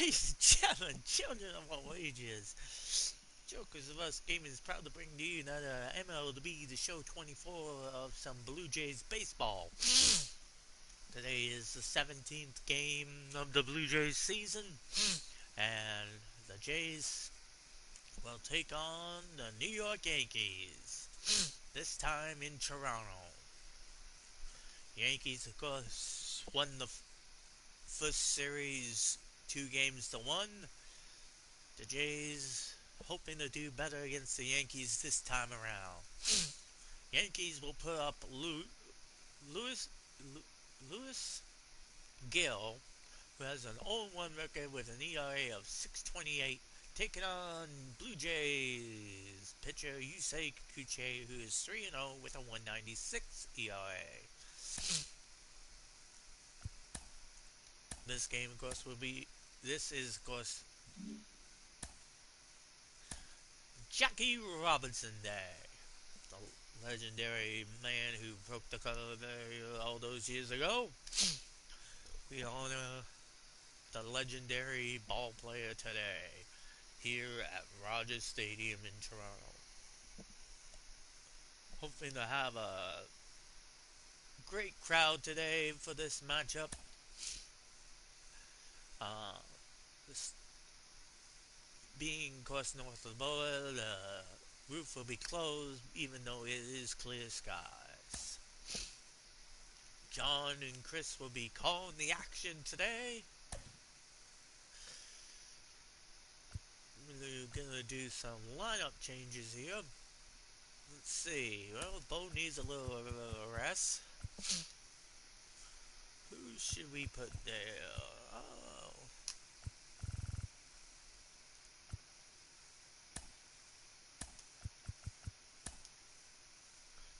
Ladies and gentlemen, children of all ages, Jokers of Us Gaming is proud to bring to you another MLB The Show 24 of some Blue Jays baseball. Today is the 17th game of the Blue Jays season, and the Jays will take on the New York Yankees, this time in Toronto. Yankees, of course, won the first series 2-1. The Jays hoping to do better against the Yankees this time around. Yankees will put up Louis Louis Gill, who has an 0-1 record with an ERA of 6.28, taking on Blue Jays pitcher Yusei Kikuchi, who is 3-0 with a 1.96 ERA. This game, of course, This is, of course, Jackie Robinson Day. The legendary man who broke the color all those years ago. We honor the legendary ball player today here at Rogers Stadium in Toronto. Hoping to have a great crowd today for this matchup. This being, of course, north of the border, the roof will be closed even though it is clear skies. John and Chris will be calling the action today. We're gonna do some lineup changes here. Let's see. Well, Bo needs a little rest. Who should we put there? Oh.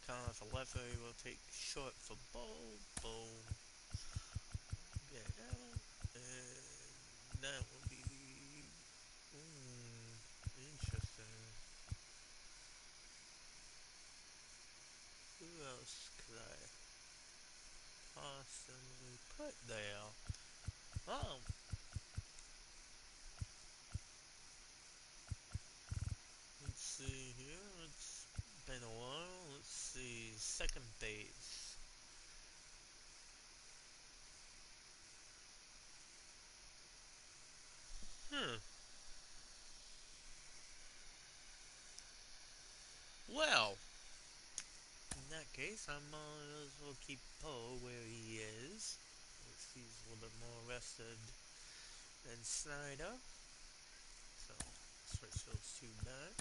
Kind of a left area will take short for Bo. Bo. Get out. And that will be interesting. Who else could I possibly put there? Oh. Let's see here. It's been a while. Let's see. Second base. Well, in that case, I might as well keep Poe where he is. He's a little bit more rested than Snyder. So, switch those two back.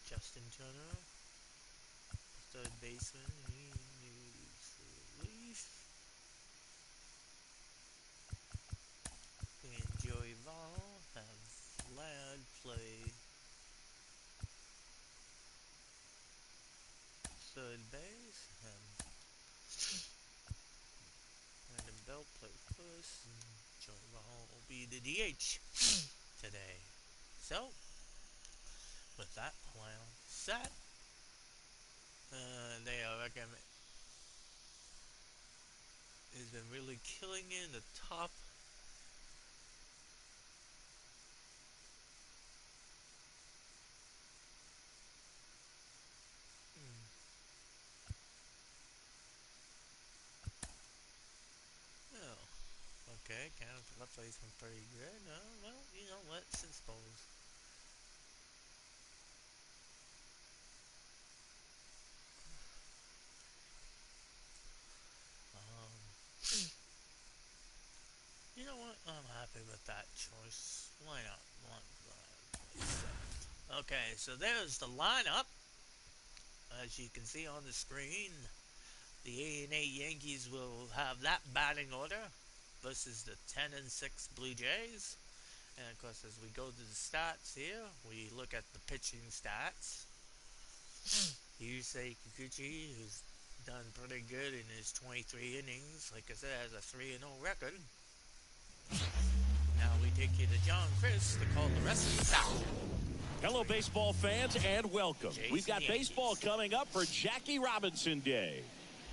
Justin Turner, third baseman, he needs relief. And Joey Val have Vlad play third base, and Brandon Bell play first, and Joey Val will be the DH today. So, with that plan set, they reckon has been really killing in the top. Oh, okay, kind of left face been pretty good. Well, you know what? Since suppose. You know what? I'm happy with that choice. Why not? Okay, so there's the lineup. As you can see on the screen, the 8-8 Yankees will have that batting order versus the 10-6 Blue Jays. And of course, as we go to the stats here, we look at the pitching stats. Yusei Kikuchi, who's done pretty good in his 23 innings, like I said, has a 3-0 record. Now we take you to John Chris to call the rest of the South. Hello, baseball fans, and welcome. Jays We've got Yankees. baseball coming up for Jackie Robinson Day.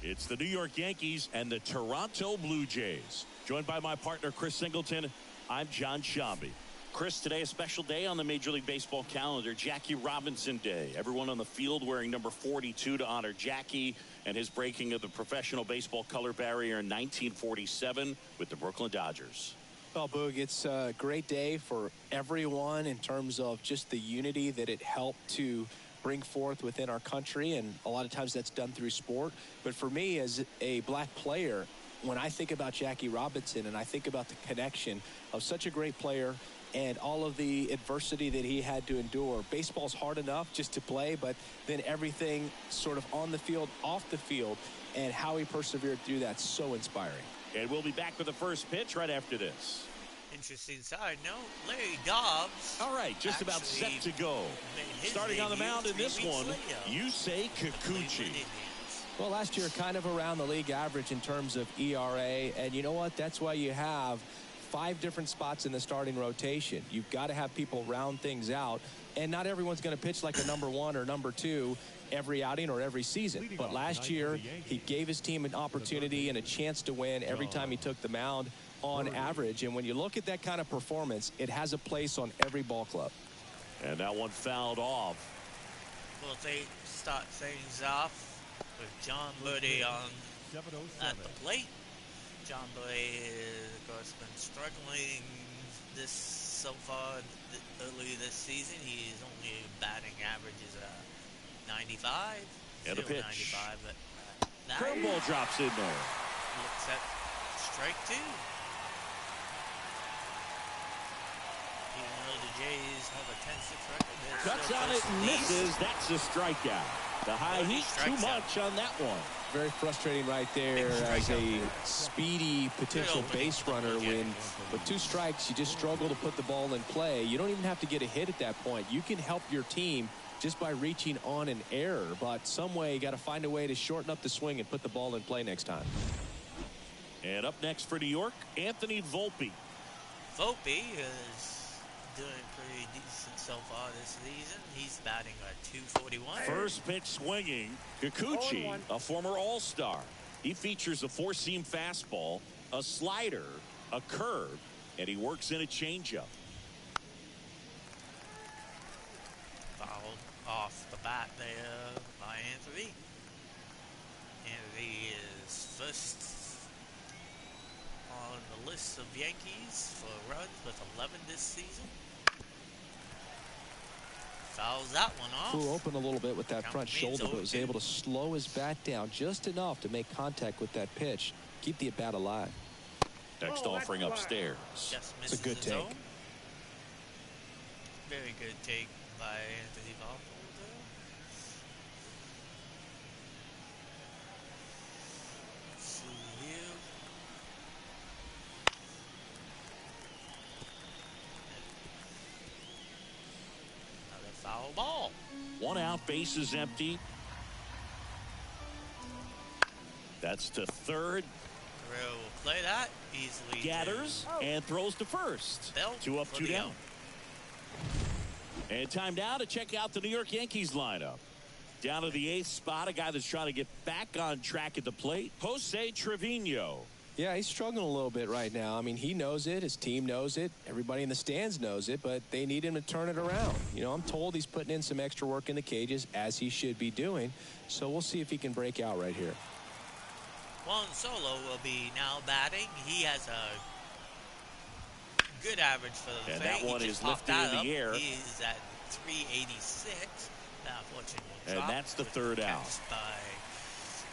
It's the New York Yankees and the Toronto Blue Jays. Joined by my partner, Chris Singleton, I'm John Shambi. Chris, today a special day on the Major League Baseball calendar, Jackie Robinson Day. Everyone on the field wearing number 42 to honor Jackie and his breaking of the professional baseball color barrier in 1947 with the Brooklyn Dodgers. Well, Boog, it's a great day for everyone in terms of just the unity that it helped to bring forth within our country, and a lot of times that's done through sport. But for me, as a black player, when I think about Jackie Robinson and I think about the connection of such a great player and all of the adversity that he had to endure, baseball's hard enough just to play, but then everything sort of on the field, off the field, and how he persevered through that, so inspiring. And we'll be back with the first pitch right after this. Interesting side note, Larry Dobbs. All right, just about set to go. Starting on the mound in this one, Yusei Kikuchi. Well, last year kind of around the league average in terms of ERA, and you know what? That's why you have 5 different spots in the starting rotation. You've got to have people round things out, and not everyone's going to pitch like a number 1 or number 2 every outing or every season. But last year, he gave his team an opportunity and a chance to win every time he took the mound on average. And when you look at that kind of performance, it has a place on every ball club. And that one fouled off. Well, they start things off with John Birdie at the plate. John Birdie, of course, been struggling so far early this season. He's only batting average is 95. And a pitch. 95, but curveball drops in there. Looks at strike 2. Even though the Jays have a 10-6 record, cuts on it and misses. That's a strikeout. The high heat too much on that one. Very frustrating right there as a speedy potential base runner when with 2 strikes you just struggle to put the ball in play. You don't even have to get a hit at that point. You can help your team just by reaching on an error, but some way you got to find a way to shorten up the swing and put the ball in play next time. And up next for New York, Anthony Volpe. Volpe is doing pretty decent so far this season. He's batting at 241. First pitch swinging. Kikuchi, a former All-Star. He features a 4-seam fastball, a slider, a curve, and he works in a changeup. Fouled off the bat there by Anthony. Anthony is first on the list of Yankees for runs with 11 this season. Fouls that one off. Flew open a little bit with that front shoulder, but was able to slow his bat down just enough to make contact with that pitch. Keep the at-bat alive. Next offering upstairs. It's a good take. Very good take by Anthony Volpe. Let's see here. Foul ball. 1 out, base is empty. That's to third. Guerrero will play that easily. Gathers and throws to first. Bell 2 up, 2 down. And time now to check out the New York Yankees lineup. Down to the 8th spot, a guy that's trying to get back on track at the plate, Jose Trevino. Yeah, he's struggling a little bit right now. I mean, he knows it. His team knows it. Everybody in the stands knows it, but they need him to turn it around. You know, I'm told he's putting in some extra work in the cages, as he should be doing. So we'll see if he can break out right here. Juan Solo will be now batting. He has a good average for the And thing. that one is lifted in the air. He's at 386. Now, fortunately, And that's the third out. By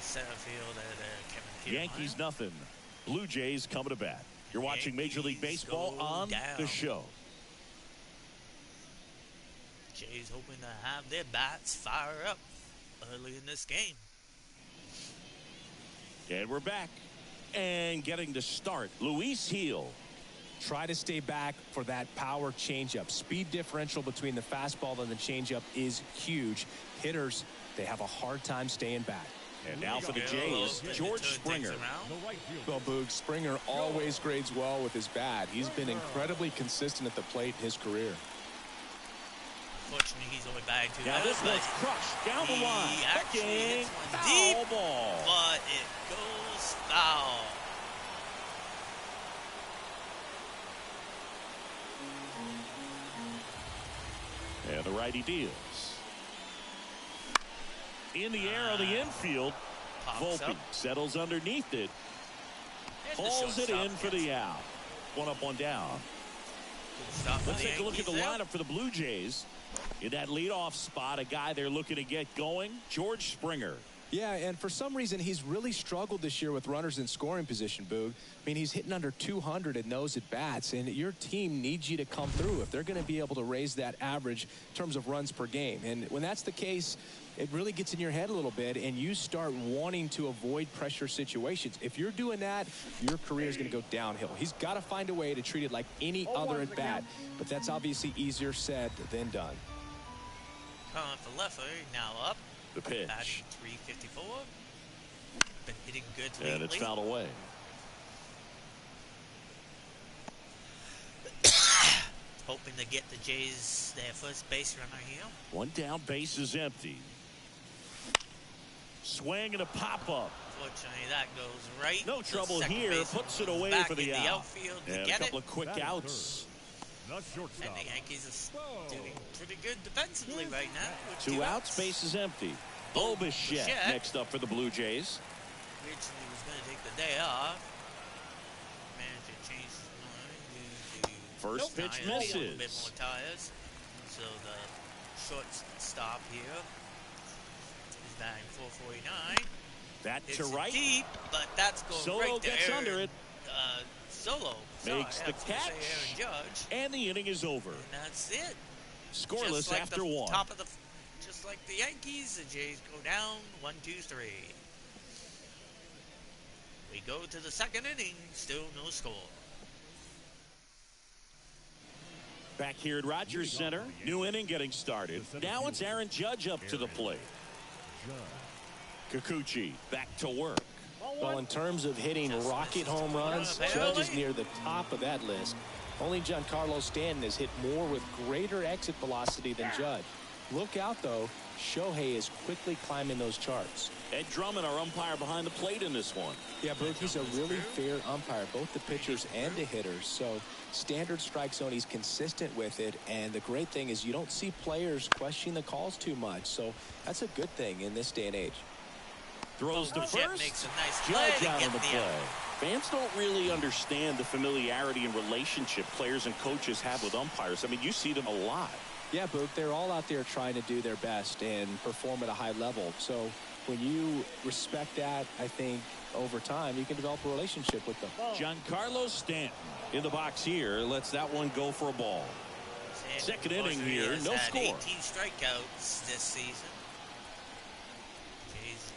center fielder Kevin Kiermaier. Yankees nothing. Blue Jays coming to bat. You're watching Major League Baseball on the show. Jays hoping to have their bats fire up early in this game. And we're back. And getting to start, Luis Gil. Try to stay back for that power changeup. Speed differential between the fastball and the changeup is huge. Hitters, they have a hard time staying back. And now for the Jays, George Springer. Well, Boog, Springer always grades well with his bat. He's been incredibly consistent at the plate in his career. Unfortunately, he's only batting 2 Now this one's crushed down the line. Actually, foul ball. But it goes foul. righty deals. In the air on the infield. Volpe settles underneath it. Hauls it in for the out. One up, one down. Let's take a look at the lineup for the Blue Jays. In that leadoff spot, a guy they're looking to get going, George Springer. Yeah, and for some reason, he's really struggled this year with runners in scoring position, Boog. I mean, he's hitting under 200 in those at-bats, and your team needs you to come through if they're going to be able to raise that average in terms of runs per game. And when that's the case, it really gets in your head a little bit, and you start wanting to avoid pressure situations. If you're doing that, your career is going to go downhill. He's got to find a way to treat it like any other at-bat, but that's obviously easier said than done. Calling for Leffer, now up. The pitch. Batting 354. Been hitting good lately. And it's fouled away. Hoping to get the Jays their first base runner here. One down, base is empty. Swing and a pop-up. Fortunately, that goes right. No trouble here. Puts it away for the out. Outfield to and get a couple of quick outs. And the Yankees are doing pretty good defensively right now. Two outs, base is empty. Bo Bichette next up for the Blue Jays. Originally was going to take the day off. Managed to change his mind due to first pitch misses. A little bit more tires. So the shortstop here is batting 449. That it's to right. Deep, but that's going Solo right to gets Aaron, under it. Solo makes the catch, Aaron Judge, and the inning is over. And that's it. Scoreless like after one. Just like the Yankees, the Jays go down 1-2-3. We go to the second inning, still no score. Back here at Rogers Center, new inning getting started. Now it's Aaron Judge up to the plate. Kikuchi back to work. Well, in terms of hitting rocket home runs, Judge is near the top of that list. Only Giancarlo Stanton has hit more with greater exit velocity than Judge. Look out, though. Shohei is quickly climbing those charts. Ed Drummond, our umpire behind the plate in this one. Yeah, Brooke, he's a really fair umpire, both the pitchers and the hitters. So standard strike zone, he's consistent with it. And the great thing is you don't see players questioning the calls too much. So that's a good thing in this day and age. Throws to first. Makes a nice play Judge out on the play. Fans don't really understand the familiarity and relationship players and coaches have with umpires. I mean, you see them a lot. Yeah, Boog, they're all out there trying to do their best and perform at a high level. So when you respect that, I think over time you can develop a relationship with them. Giancarlo Stanton in the box here lets that one go for a ball. Second inning here, no score. 18 strikeouts this season.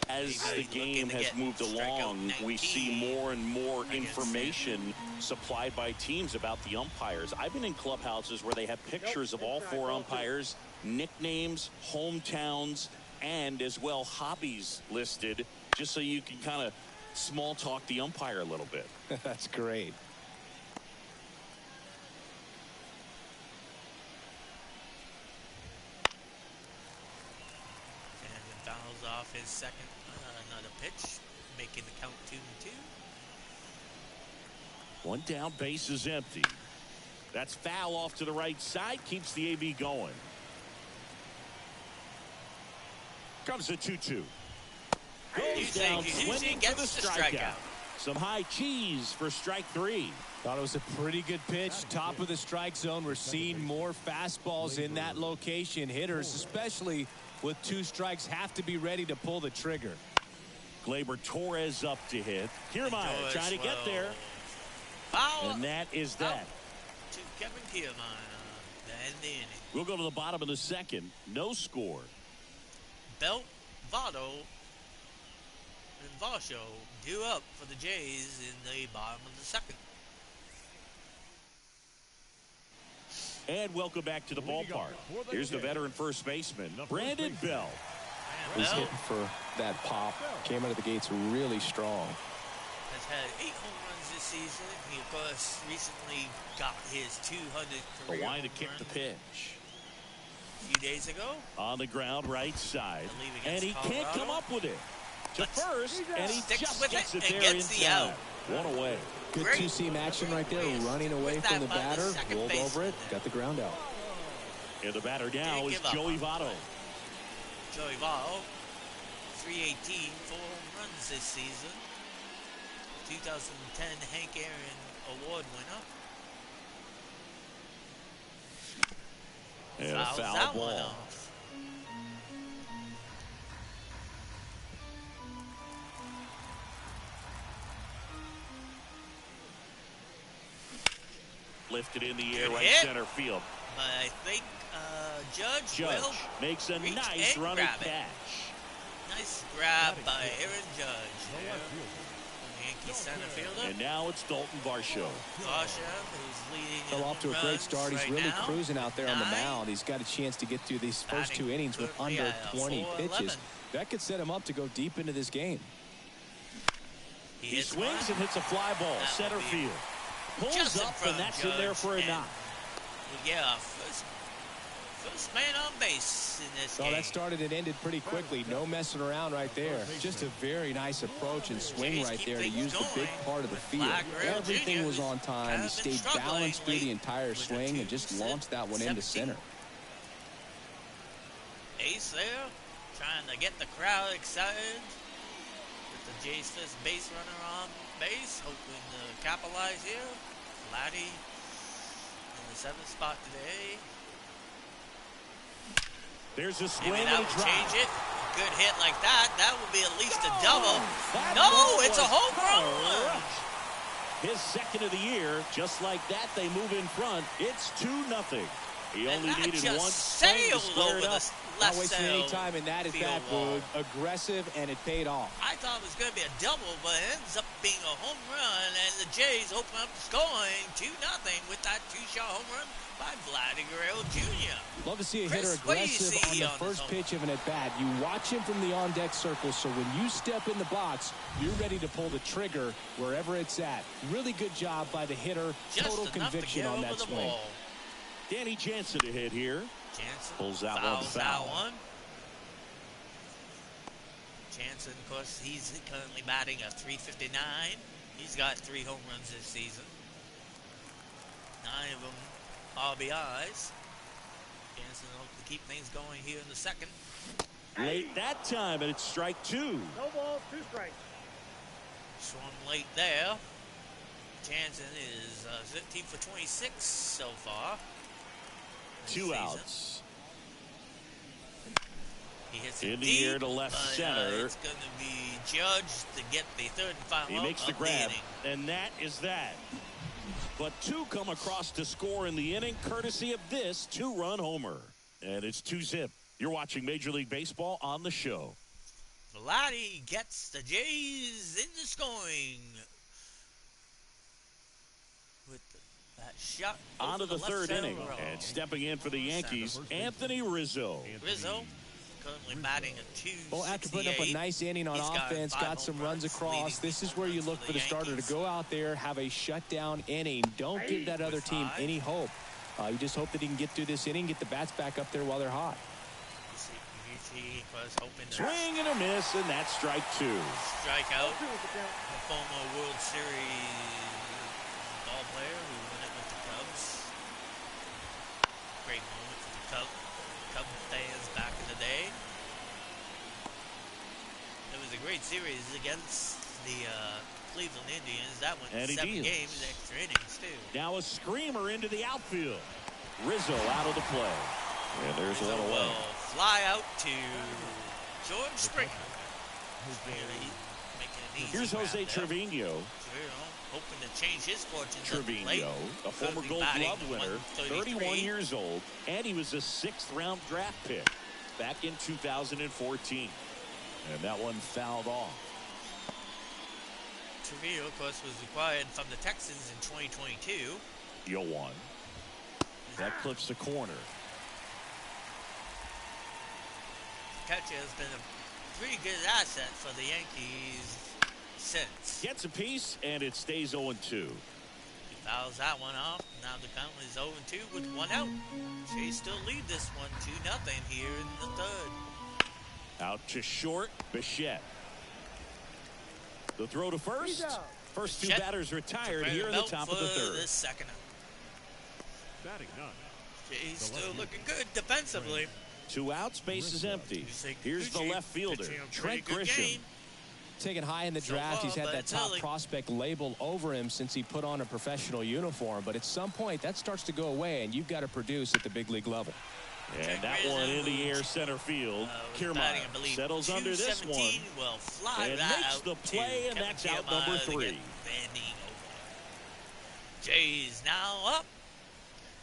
As the game has moved along, we see more and more information supplied by teams about the umpires. I've been in clubhouses where they have pictures of all four umpires, nicknames, hometowns, and as well hobbies listed, just so you can kind of small talk the umpire a little bit. That's great. Off his second, another pitch, making the count 2-2. One down, base is empty. That's foul off to the right side, keeps the AB going. Comes a 2-2. Goes down, swinging for the strikeout. Some high cheese for strike three. Thought it was a pretty good pitch. Top of the strike zone. We're seeing more fastballs in that location. Hitters, especially with two strikes, have to be ready to pull the trigger. Gleyber Torres up to hit. Kiermaier trying to get there. Foul. And that is that. To Kevin Kiermaier. The end of the inning. We'll go to the bottom of the second. No score. Belt, Votto, and Varsho due up for the Jays in the bottom of the second. And welcome back to the ballpark. Here's the veteran first baseman, Brandon Belt. He's hitting for that pop. Came out of the gates really strong. Has had 8 home runs this season. He, of course, recently got his 200th career. Why to kick the pitch? A few days ago. On the ground, right side. And he can't come up with it. To first, and he just gets it there inside. One away. Good two-seam action right there, running away from the batter, rolled over it, got the ground out. And the batter now is Joey Votto. Joey Votto, 318, 4 home runs this season. 2010 Hank Aaron Award winner. And a foul ball. Lifted in the air, right center field. But I think Judge will makes a nice running catch. Nice grab by Aaron Judge. Yankee center fielder. And now it's Dalton Varsho. Varsho, who's leading. Fell off to a great start. He's really cruising out there on the mound. He's got a chance to get through these first 2 innings with under 20 pitches. That could set him up to go deep into this game. He swings and hits a fly ball. Center field. Pulls up, and that's in there for a knock. Yeah, first man on base in this game. That started and ended pretty quickly. No messing around right there. Just a very nice approach and swing right there to use the big part of the field. Everything was on time. He stayed balanced through the entire swing and just launched that one into center. Ace there, trying to get the crowd excited. With the Jays' first base runner on base, hoping to capitalize here. Vladdy in the 7th spot today. There's a swing Maybe and that a would drop. change it. A good hit like that. That would be at least a double. No, it's a home run. His second of the year. Just like that, they move in front. It's 2-0. He only needed one swing to square it up. Not wasting any time in that at bat, Boog. Aggressive, and it paid off. I thought it was going to be a double, but it ends up being a home run, and the Jays open up the scoring 2-0 with that 2-shot home run by Vladdy Guerrero Jr. Love to see a hitter aggressive on the first pitch of an at-bat. You watch him from the on-deck circle, so when you step in the box, you're ready to pull the trigger wherever it's at. Really good job by the hitter. Total conviction on that swing. Danny Jansen to hit here. Jansen pulls that one foul. Jansen, of course, he's currently batting a .359. He's got 3 home runs this season. 9 of them RBIs. Jansen hopes to keep things going here in the second. Late that time, and it's strike 2. No balls, 2 strikes. Swung late there. Jansen is 15 for 26 so far. 2 outs. He hits in the deep, air to left center. It's going to be Judge to get the 3rd and final. He makes the grab, and that is that. But 2 come across to score in the inning, courtesy of this 2-run homer. And it's 2-zip. You're watching Major League Baseball on the show. Vladdy gets the Jays into scoring. With that shot onto the 3rd inning. Row. And stepping in for the Yankees, Anthony Rizzo. Rizzo currently batting a .268. Well, after putting up a nice inning on offense, got some runs across, this is where you look for the starter to go out there, have a shutdown inning. Don't give that other team any hope. You just hope that he can get through this inning, get the bats back up there while they're hot. Was hoping to swing and a miss, and that's strike 2. Strike out. The former World Series ball player who won it with the Cubs. Great moment for the Cub fans back in the day. It was a great series against the Cleveland Indians. That went 7 games, extra innings too. Now a screamer into the outfield. Rizzo out of the play. And there's Rizzo one away. Will fly out to George Springer. Here's Jose Trevino. Hoping to change his fortunes. Trevino, a former Gold Glove winner, 31 years old, and he was a 6th-round draft pick back in 2014. And that one fouled off. Trevino, of course, was acquired from the Texans in 2022. 0-1. That clips the corner. Catcher has been a pretty good asset for the Yankees since. Gets a piece, and it stays 0-2. He fouls that one off. Now the count is 0-2 with 1 out. Jays still lead this one 2-0 here in the 3rd. Out to short, Bichette. The throw to first. First 2 batters retired here in the top of the 3rd. This second. Batting 9. He's still looking good defensively. 2 outs, base is empty. Here's the Kikuchi left fielder, pitching a Trent pretty good Grisham. game. Taken high in the So draft, far, he's had but that it's top early. prospect label over him since he put on a professional uniform. But at some point, that starts to go away, and you've got to produce at the big league level. And that one in the air center field. Kiermaier settles under this one Will fly and right makes out the play, and Kevin that's out Kiermaier number to 3. get standing over. Jays now up.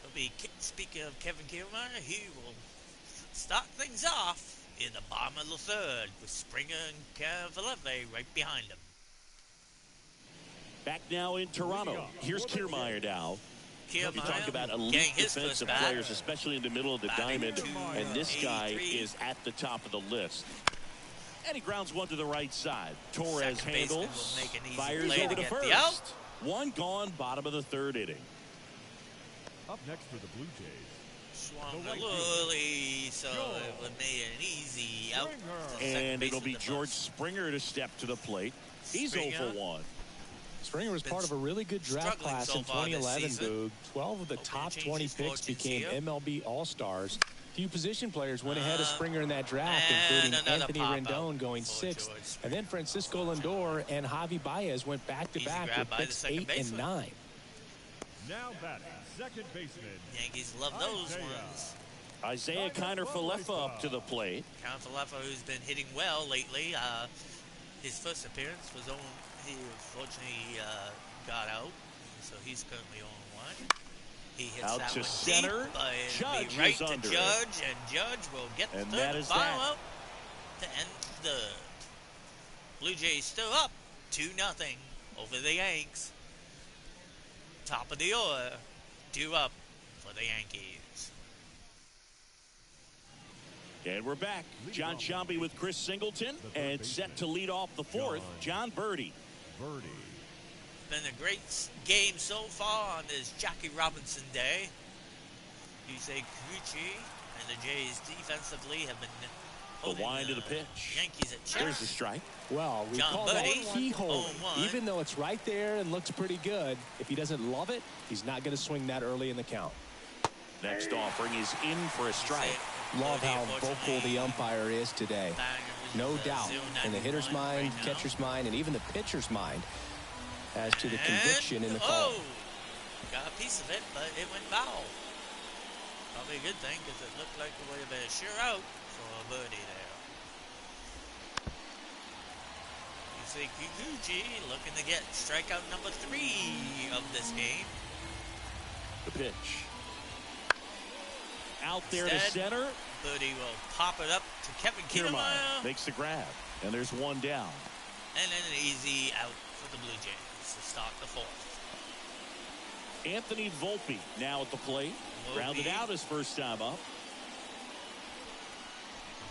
It'll be, speaking of Kevin Kiermaier, he will start things off in the bottom of the 3rd with Springer and Cavaleve right behind him. Back now in Toronto. Here's Kiermaier now. You talk about elite getting his defensive first bat. players, especially in the middle of the diamond, and this guy 83. is at the top of the list. And he grounds one to the right side. Torres Second baseman will handles, make an easy fires play over to to get the out. first. One gone, bottom of the 3rd inning. Up next for the Blue Jays. Swung The a right little early, so it would make an easy out. And it'll be George Springer to step to the plate. He's 0 for 1. Springer was part of a really good draft struggling class so in far this 2011, season. Boog. 12 of the Hoping to top change 20 his picks fortunes became here. MLB All-Stars. Few position players went ahead of Springer in that draft, and including another Anthony pop Rendon out going for 6th. George And then Francisco Lindor and Javi Baez went back-to-back Easy grab with by the picks second 8 and baseman. 9. Now batting, second baseman. Yankees love those Isaiah. ones. Isaiah Kiner-Falefa up to the plate. Cavaleve, who's been hitting well lately. His first appearance was on. He unfortunately got out, so he's currently 0-1. He hits Out that to one center. deep, but Judge it'll be right is to under it. Judge, and Judge will get the And 3rd that and is final that. out to end the Blue Jays still up 2-0 over the Yanks. Top of the order, 2 up for the Yankees. And we're back. John Sciambi with Chris Singleton, and set to lead off the 4th, John Birdie. Been a great game so far on this Jackie Robinson day. Yusei Kikuchi and the Jays defensively have been The holding wind of the pitch. Yankees at check. There's the strike. Well, we John call Buddy, that keyhole. 0-1. Even though it's right there and looks pretty good, if he doesn't love it, he's not going to swing that early in the count. Next offering is in for a strike. Love how vocal the umpire is today. No doubt in the hitter's mind, catcher's mind, and even the pitcher's mind as to the conviction in the call. Oh, got a piece of it, but it went foul. Probably a good thing because it looked like it would have been a sure out for a birdie there. You see Kikuchi looking to get strikeout number 3 of this game. The pitch. Out there to Instead, center. Birdie will pop it up to Kevin Kiermaier Kiermaier. makes the grab. And there's one down. And then an easy out for the Blue Jays to start the 4th. Anthony Volpe now at the plate. Grounded out his first time up.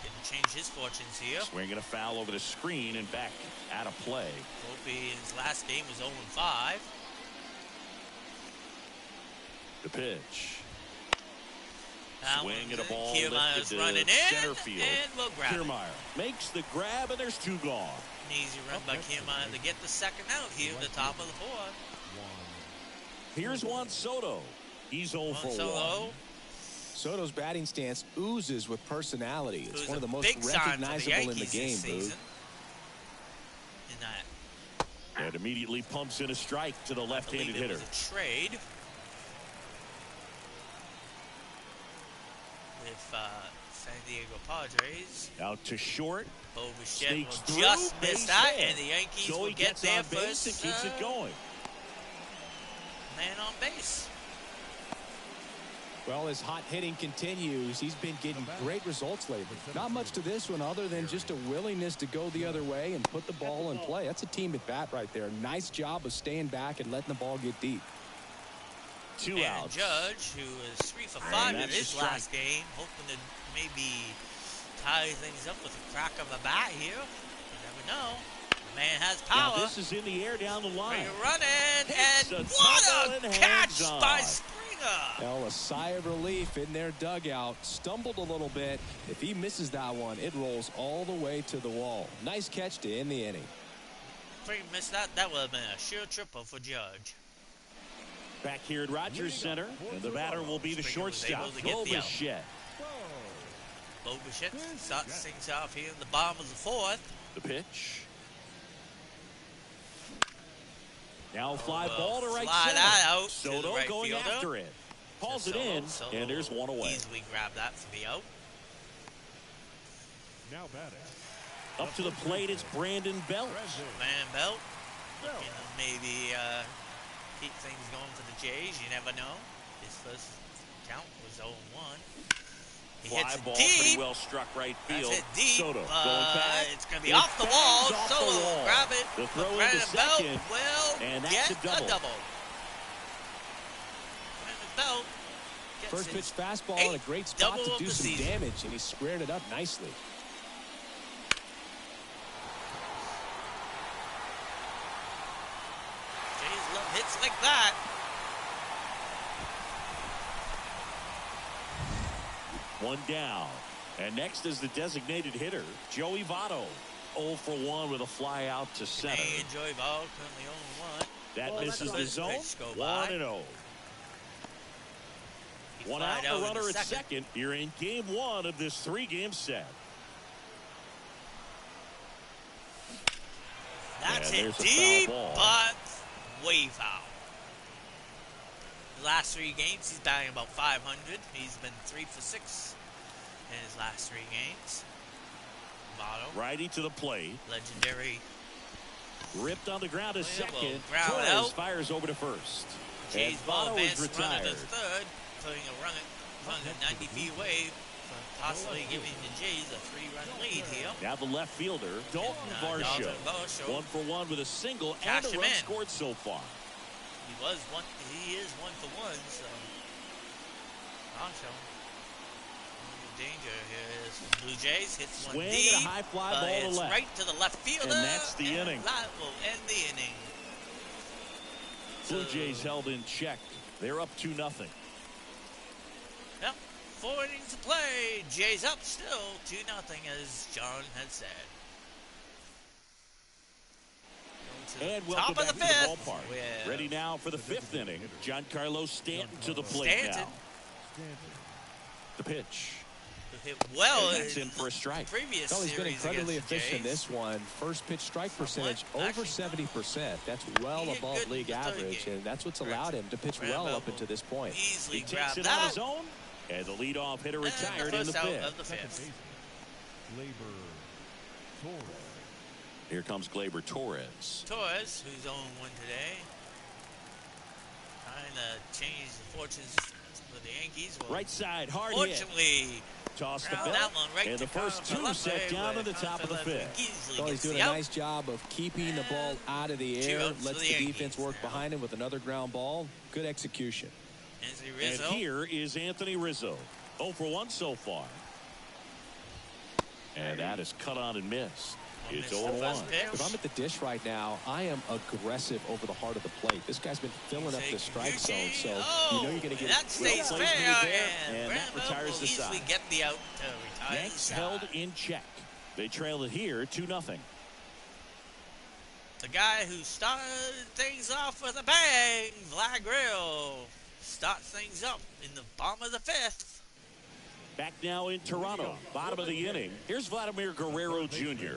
Didn't change his fortunes here. Swinging a foul over the screen and back out of play. Volpe in his last game was 0-5. The pitch. That Swing one's at a in. ball Kiermaier's lifted to running in, center field. and we'll grab it. Kiermaier makes the grab, and there's 2 gone. An easy run by Kiermaier to get the second out here at the top of the 4th. Here's Juan Soto. He's 0 for 1. Solo. Soto's batting stance oozes with personality. It's Who's one of a the most big sign for the recognizable in the Yankees game, this Boog. season. In that, And immediately pumps in a strike to the I left-handed believe it hitter. was a trade with San Diego Padres. Out to short. Bichette Sneaks will through, just miss base that, hit. and the Yankees So will he get gets their on base and first keeps it going. man on base. Well, as hot hitting continues, he's been getting great results lately. Not much to this one other than just a willingness to go the other way and put the ball in play. That's a team at bat right there. Nice job of staying back and letting the ball get deep. 2 And outs. Judge, who was 3 for 5 in that's his a strike. last game, hoping to maybe tie things up with a crack of a bat here. You never know. The man has Now power. this is in the air down the line. Bring it running, Hits and a what tumble a and catch hangs on. by Springer! Well, a sigh of relief in their dugout. Stumbled a little bit. If he misses that one, it rolls all the way to the wall. Nice catch to end the inning. Springer missed that. That would have been a sure triple for Judge. Back here at Rogers Center, and the batter will be the shortstop, able to get the out. Bichette. Bo Bichette starts things off here in the bottom of the fourth. The pitch. Now fly ball to right fly center. that out Soto to the right going fielder. after it. Pulls it in, and there's one away. Easily grab that for the out. Now batting. Up to the plate, it's Brandon Belt. Brandon Belt looking to maybe keep things going for the Jays. You never know. His first count was 0-1. He Fly hits it ball deep. pretty well struck right field. That's it deep. Soto going back. It's going to be off the wall. Off Soto the wall. grab it. The throw into Brandon Belt second, will and that's get a double. Brandon Belt gets First pitch his fastball in a great spot double to of do the some season. damage, and he squared it up nicely. Jays love hits like that. One down. And next is the designated hitter, Joey Votto. 0 for 1 with a fly out to center. Hey, Joey Ball currently 0-1. That misses the zone. Pitch go by. 1-0. He One flied out, the in runner at second. You're in game 1 of this 3-game set. That's And it there's a deep, foul ball. but way foul. The last 3 games, he's batting about 500. He's been 3 for 6 in his last 3 games. Votto, Righty to the plate. legendary. Ripped on the ground to second. ground Torres out. fires over to first. Jays And ball Votto is advance runner retired. to third, putting a run at 90 feet away, possibly giving the Jays a 3-run lead here. Now the left fielder, Dalton Varsho. Dalton Varsho. 1 for 1 with a single Cash and a him run in. scored so far. He is 1 for 1, so Varsho. Danger here is the Blue Jays. Hits one Swing deep. and a high fly ball to It's left. right to the left fielder. And that's the inning. That will end the inning. Blue Jays held in check. They're up 2-0. Yep. 4 innings to play. Jays up still 2-0, as John had said. And welcome top back of the to fifth. the ballpark. With Ready now for the 5th inning. Giancarlo Stanton to the plate Stanton. now. The pitch. Hit well. And that's in for a strike. Previous Oh, he's been series incredibly against the efficient in Jays. this one. First pitch strike percentage Actually, over 70%. That's well he hit above good league in the third average, game. and that's what's allowed him to pitch Brandon well up Belt until this point. Easily He takes grabbed it on that. his own. And the leadoff hitter And retired the in the first out 5th. of the 5th. Labor Torres. Here comes Gleyber Torres. Torres, who's 0-1 today, trying to change the fortunes for the Yankees. Well, Right side, hard hit. fortunately, Toss the ground belt. that one right And to the first Conrad 2 left set way, down but in the top of the Conrad 5th. easily Well, he's gets doing the a out. nice job of keeping the ball out of the 2 air, outs for lets the the Yankees defense work now. behind him with another ground ball. Good execution. Anthony And Rizzo. here is Anthony Rizzo. 0 for 1 so far. And that is cut on and missed. It's Missed the 0-1. first pitch. If I'm at the dish right now, I am aggressive over the heart of the plate. This guy's been filling up the strike zone, so you know you're going to get that stays well fair, played there, and and that Brandon retires will the easily side. get the out to retire the Yanks side. held in check. They trail it here 2-0. The guy who started things off with a bang, Vlad Grill, starts things up in the bottom of the 5th. Back now in Toronto. Bottom of the inning. Here's Vladimir Guerrero Jr.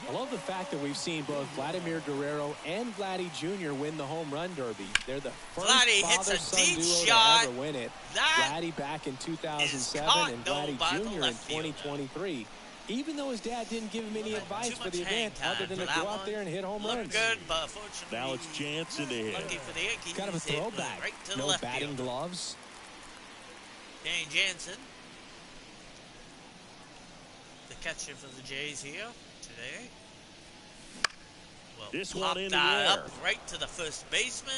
I love the fact that we've seen both Vladimir Guerrero and Vladdy Jr. win the home run derby. They're the first Vladdy hits a father-son deep duo shot. to ever win it. That Vladdy back in 2007 caught, and though, Vladdy by the Jr. in left fielder. 2023. Even though his dad didn't give him any advice too for much the event hang other time than for to that go out one. there and hit home Looked runs. good, but unfortunately, Now it's Jansen to hit. lucky for the Yankees. Kind of a it went throwback. Right to the No left batting field. gloves. Dane Jansen, the catcher for the Jays here today. Well, This one popped in the that air. up right to the first baseman,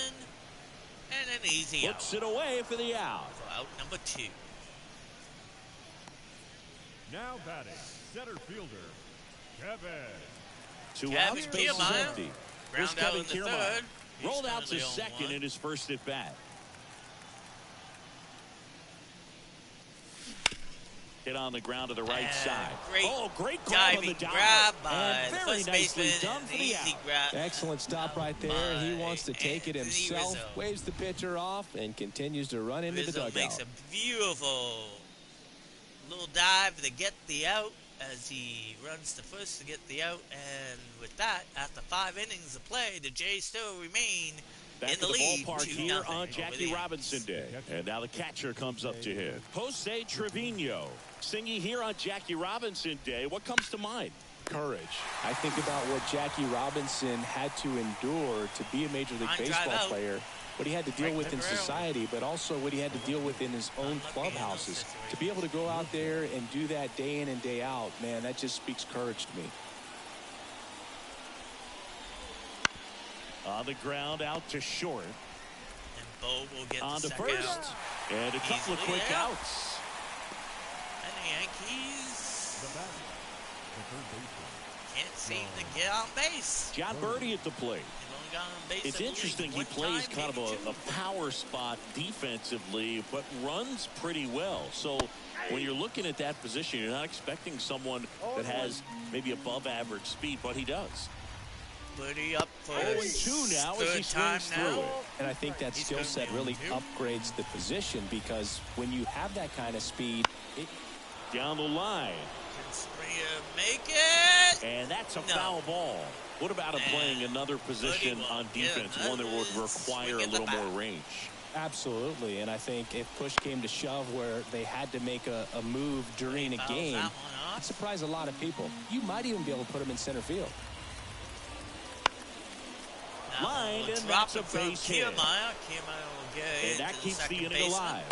and an easy out. Puts it away for the out. For out number 2. Now batting, center fielder, Kevin. 2 Kevin outs, base is Kiermaier. empty. Here's Ground out Kevin in the Kiermaier. third. He's Rolled out to currently 2nd 0-1. in his first at bat. Hit on the ground to the right And side. great Oh, great grab on diving the dive. grab by And the very first nicely baseman, done an for the easy out. grab. Excellent stop right there. He wants to take it Anthony himself, Rizzo. waves the pitcher off, and continues to run into the Rizzo dugout. makes a beautiful little dive to get the out as he runs to first to get the out. And with that, after 5 innings of play, the Jays still remain Back in the at the lead, ballpark 2-0 here on over Jackie the Robinson Day. And now the catcher comes up to him. Jose Trevino. Singy here on Jackie Robinson Day. What comes to mind? Courage. I think about what Jackie Robinson had to endure to be a Major League Baseball player, what he had to deal with in society, but also what he had to deal with in his own clubhouses. To be able to go out there and do that day in and day out, man, that just speaks courage to me. On the ground, out to short. And Bo will get On the to second first. out. And a couple of quick outs. And the Yankees The batter, the third baseman. can't seem to get on base. John Birdie at the plate. They've only got on base, It's I believe, interesting. He one plays time, kind of maybe a two. power spot defensively, but runs pretty well. So when you're looking at that position, you're not expecting someone that has maybe above average speed, but he does. Birdie up for 0-2 now as he third time swings through now. it. And I think that He's skill set really currently upgrades the position, because when you have that kind of speed, Down the line. Can Springer make it? And that's a No. foul ball. What about him And playing another position Birdie on will get defense, one that would another require swing a at the little more bat. range? absolutely. And I think if push came to shove where they had to make a move during a Fouls game, that one off. it surprised a lot of people. You might even be able to put him in center field. Now Lined, we'll and drop that's a it from base hit. Kiermaier. Kiermaier will get And that into keeps the second inning baseman. alive.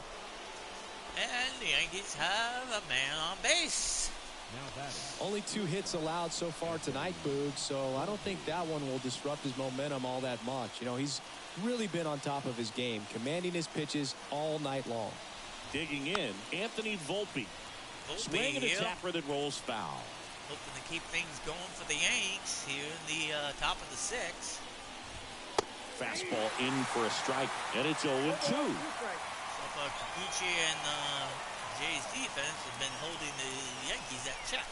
And the Yankees have a man on base. Now batting, Only 2 hits allowed so far tonight, Boog, so I don't think that one will disrupt his momentum all that much. You know, he's really been on top of his game, commanding his pitches all night long. Digging in, Anthony Volpe. Swing and a here, tapper that rolls foul. hoping to keep things going for the Yanks here in the top of the 6th. Fastball in for a strike, and it's 0-2. So far, Kikuchi and Jay's defense have been holding the Yankees at check.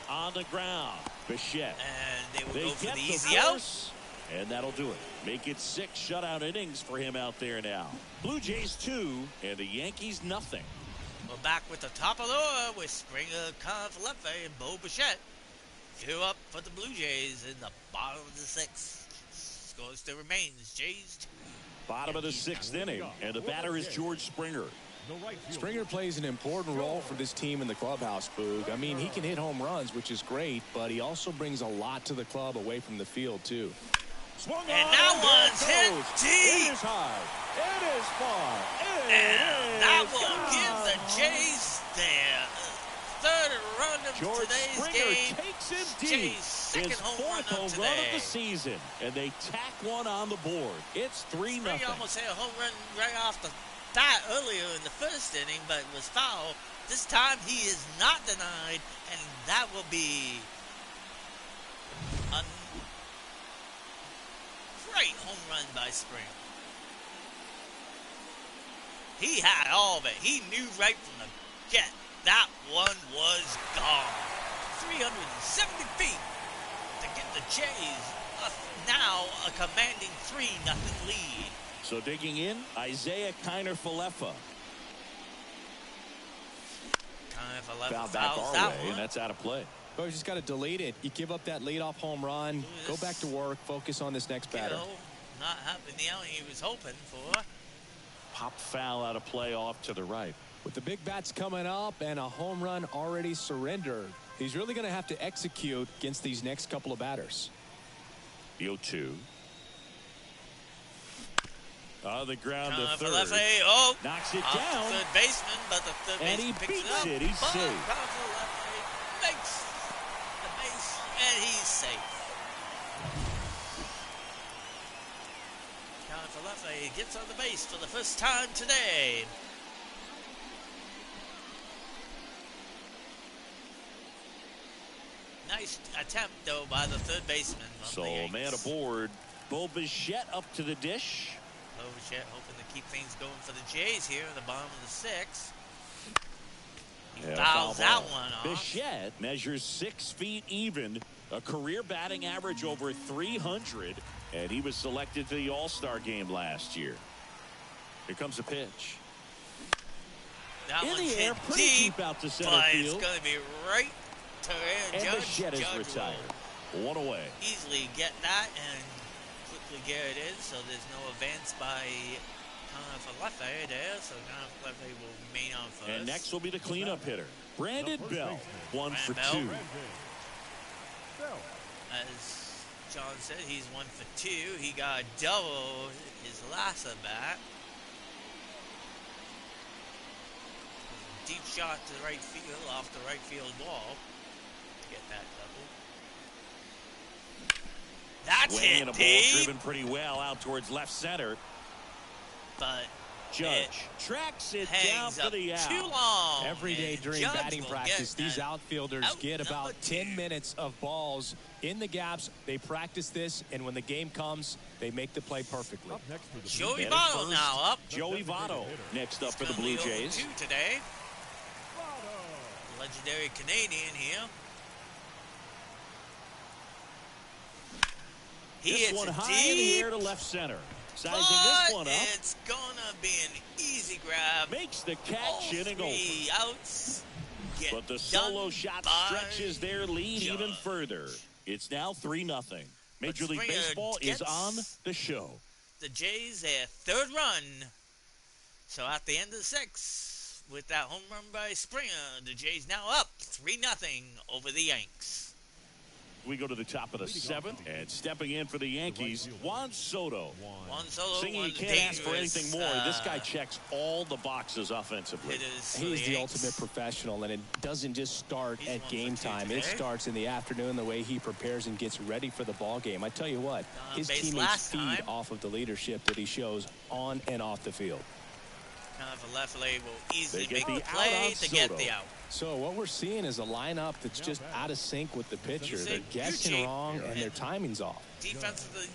On the ground, Bichette. And they will They go for get the the easy out. force, and that'll do it. Make it 6 shutout innings for him out there now. Blue Jays 2, and the Yankees nothing. We're back with the top of the order with Springer, Confilefe, and Bo Bichette. 2 up for the Blue Jays in the bottom of the 6th. Score still remains. Jays 2. Bottom of the 6th inning, and the batter is George Springer. the right fielder. Springer plays an important role for this team in the clubhouse, Boog. I mean, he can hit home runs, which is great, but he also brings a lot to the club away from the field, too. Swung And on, that and there one's it hit goes. deep. It is high. It is far. And that is will give the gone. Jays their third run of George today's Springer game. takes him deep. Jays' second His home 4th run of home run of today. the season, and they tack one on the board. It's 3-0. Springer almost hit a home run right off the bat earlier in the first inning, but it was foul. This time he is not denied, and that will be a great home run by Springer. He had all of it. He knew right from the get that one was gone. 370 feet to give the Jays now a commanding 3-0 lead. So digging in, Isaiah Kiner-Falefa. Time for 11 Foul back fouls our that way, one. and that's out of play. But you just got to delete it. You give up that leadoff home run, go back to work, focus on this next batter. Kittle not having the outing he was hoping for. Pop foul out of play off to the right. With the big bats coming up and a home run already surrendered, he's really going to have to execute against these next couple of batters. The 0-2. On the ground to Time for third. Lefty. Oh, Knocks it off down. the third baseman, but the third And he baseman picks beats it up. it. He's But safe. Time for Lefty makes the base, and he's safe. Time for Lefty gets on the base for the first time today. Nice attempt, though, by the third baseman. of So the Yanks. man aboard. Bo Bichette up to the dish. Bichette hoping to keep things going for the Jays here in the bottom of the 6th. Fouls that ball. one off. Bichette measures 6 feet even, a career batting average over 300, and he was selected to the All-Star game last year. Here comes a pitch. That In one's the air, hit pretty deep out to center but field. it's going to be right to Aaron And Judge. Bichette is Judge retired. will One away. easily get that and quickly get it in, so there's no advance by Lefty there, so Lefty will remain on first. And next will be the cleanup hitter, Brandon Bell, 1 for 2. As John said, he's 1 for 2. He got a double his last at bat. Deep shot to the right field, off the right field wall. Get that double. That's Swinging hit a ball deep. driven pretty well out towards left center. But Judge tracks it down hangs for up the out. too long. Every day and during Judge batting will practice, get these that outfielders out get about number 10 2. minutes of balls in the gaps. They practice this, and when the game comes, they make the play perfectly. Up next for the Joey Batting Votto first, now up. Joey Votto next up for the Blue Jays. 2 today. Legendary Canadian here. He This hits one it high in the deep, air to left center. Sizing but this one up. it's gonna be an easy grab. Makes the All catch in and over. 3 outs. Get But the solo done shot by stretches their lead even Judge. further. It's now 3-0. Major League Springer Baseball is gets on the show. The Jays their 3rd run. So at the end of the 6th, with that home run by Springer, the Jays now up 3-0 over the Yanks. We go to the top of the 7th, and stepping in for the Yankees, Juan Soto. Juan Soto, Singing one you of the can't ask for dangerous, anything more. This guy checks all the boxes offensively. hitters for He's the Yanks. ultimate professional, and it doesn't just start He's at 1 game for 2 time. It today. starts in the afternoon, the way he prepares and gets ready for the ball game. I tell you what, his base teammates last feed time. off of the leadership that he shows on and off the field. Kind of a left leg will easily They get make the the out play on to get Soto. the out. So what we're seeing is a lineup that's just out of sync with the pitcher. You They're see, guessing Eugene. wrong, and their timing's off. Defense of the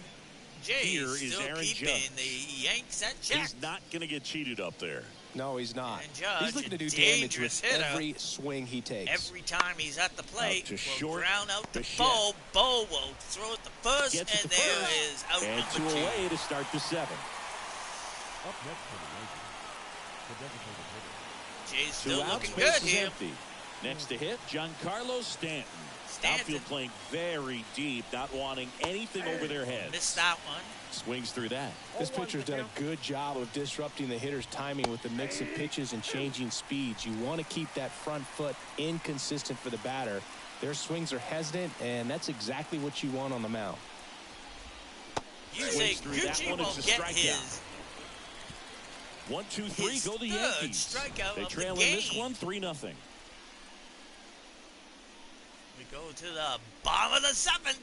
Jays Here is still Aaron keeping Judge. the Yanks at check. He's not going to get cheated up there. No, he's not. And Judge, He's looking to do a damage dangerous with hitter. every swing he takes. Every time he's at the plate, to will short, ground out to Bichette. Bo. Bo will throw it to first, Gets and it to there first. is out And number 2 2. away to start the 7th. Up next for the Yankees, the designated hitter. Jays 2 still outs, looking base good is here. empty. Next to hit, Giancarlo Stanton. Stanton. Outfield playing very deep, not wanting anything over their heads. Missed that one. Swings through that. This pitcher's done a good job of disrupting the hitter's timing with the mix of pitches and changing speeds. You want to keep that front foot inconsistent for the batter. Their swings are hesitant, and that's exactly what you want on the mound. You Swings say through that Gucci one. will It's a get strikeout. his 1, 2, 3, his go the third Yankees. strikeout They of the trail in this game. one 3-0. We go to the bottom of the 7th.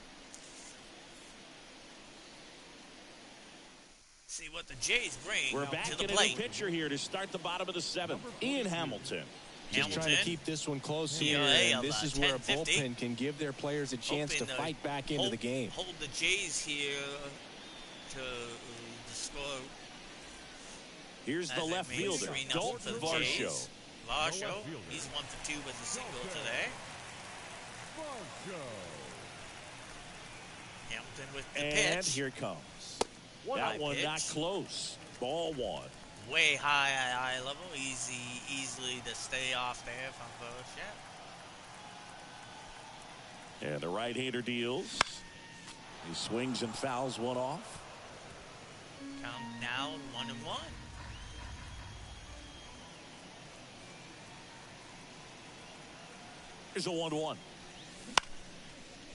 See what the Jays bring We're to back the in a new plate. pitcher here to start the bottom of the 7th. Ian Hamilton. Just trying to keep this one close here, ERA and of, this is where a 10.50. bullpen can give their players a chance to Hoping to fight back into the game. Hold the Jays here to score. Here's the as it left makes fielder, 3-0 Dalton for the Varsho. Jays. Varsho, left fielder. he's 1 for 2 with a single today. Hamilton with the And pitch. here it comes. High That one pitch. not close. Ball 1. Way high at eye level. Easily to stay off there from Bichette. And the right-hander deals. He swings and fouls one off. Count now 1-1. Here's a 1-1.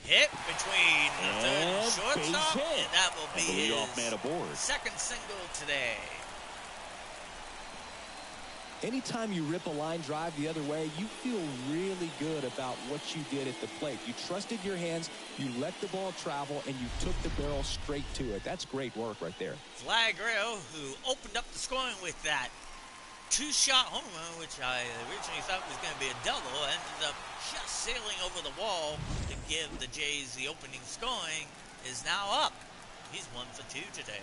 Hit between the third and And shortstop, base hit. and that will be And the leadoff his man aboard. second single today. Anytime you rip a line drive the other way, you feel really good about what you did at the plate. You trusted your hands, you let the ball travel, and you took the barrel straight to it. That's great work right there. Vlad Guerrero, who opened up the scoring with that 2-shot home run, which I originally thought was going to be a double, ended up just sailing over the wall to give the Jays the opening scoring, is now up. He's 1 for 2 today.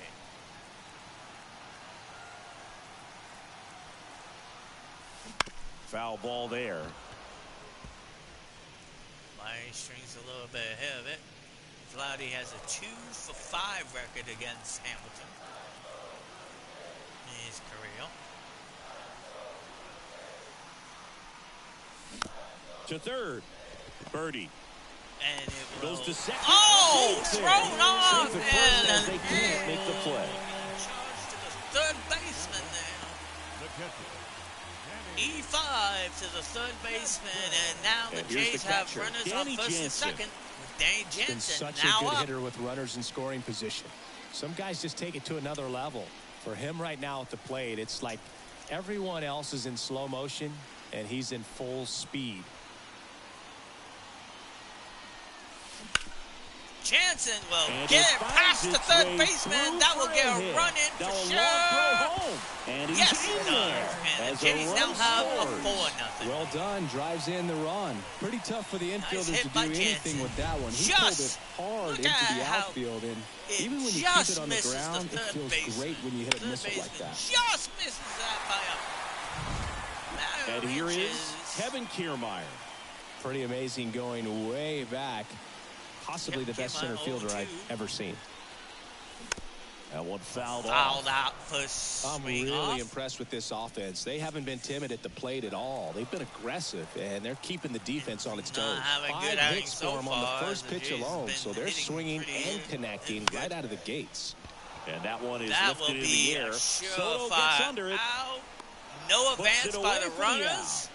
Foul ball there. Miami strings a little bit ahead of it. Vladdy has a 2-for-5 record against Hamilton in his career. To third. Birdie. And it will... Goes to second. Oh! Thrown off! Save it first as And they can't make the play. charge to the third baseman there. The catcher, E5 to the third baseman, and now the And here's Jays the have catcher, runners Danny on first and Jansen. second with Danny Been Jansen such a now good up. hitter with runners in scoring position. Some guys just take it to another level. For him right now at the plate, it's like everyone else is in slow motion and he's in full speed. Jansen will And get it it past finds the its third way baseman. through That will for get a a hit. run in Now for a sure. long throw home. And he's Yes, in it there. does. And As the a Jays run now have a scores. 4-0. Well done, drives in the run. Pretty tough for the infielder hit to do by anything Jansen. with that one. He Just pulled it hard look into at the how outfield, and it even when you keep just it on the misses the ground, it third feels baseman. great when you hit a Third missile like baseman that. just misses that by a And here is Kevin Kiermaier. Pretty amazing going way back. Possibly the best center fielder I've ever seen. That one fouled fouled off. out first. I'm swing really off. impressed with this offense. They haven't been timid at the plate at all. They've been aggressive, and they're keeping the defense on its toes. having a 5 good outing hits so for them on far. the first The pitch Jays alone, been so they're hitting swinging pretty and connecting good. right out of the gates. And that one is That will lifted in the be air. a Soto gets surefire under it. out. No Puts advance it by away the for the runners.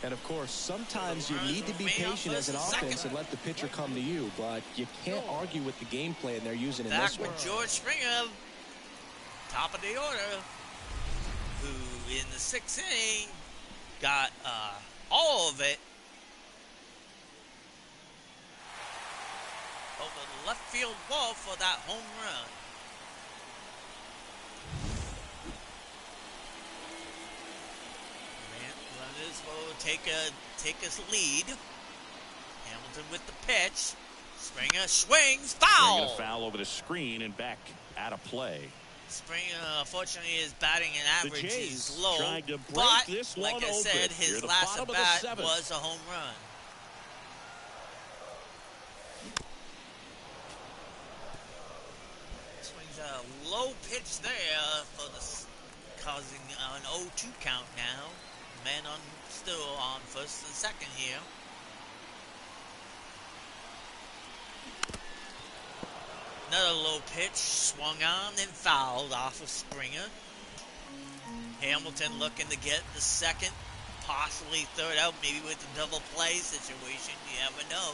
And of course, sometimes you runners need to be remain on patient as an first and offense and let the pitcher come to you, but you can't argue with the game plan they're using in Back this one. with George Springer, top of the order, who in the 6th inning got all of it over the left field wall for that home run. Runners will take a lead. Hamilton with the pitch. Springer swings, foul. Bringing a foul over the screen and back out of play. Springer, unfortunately, his batting and The average Jays is low. trying to break But, this like one I open. said, Near his the last bottom at of the bat 7th. was a home run. Swings a low pitch there for causing an 0-2 count now. Man still on first and second here. Another low pitch, swung on and fouled off of Springer. Hamilton looking to get the second, possibly third out, maybe with a double play situation. You never know.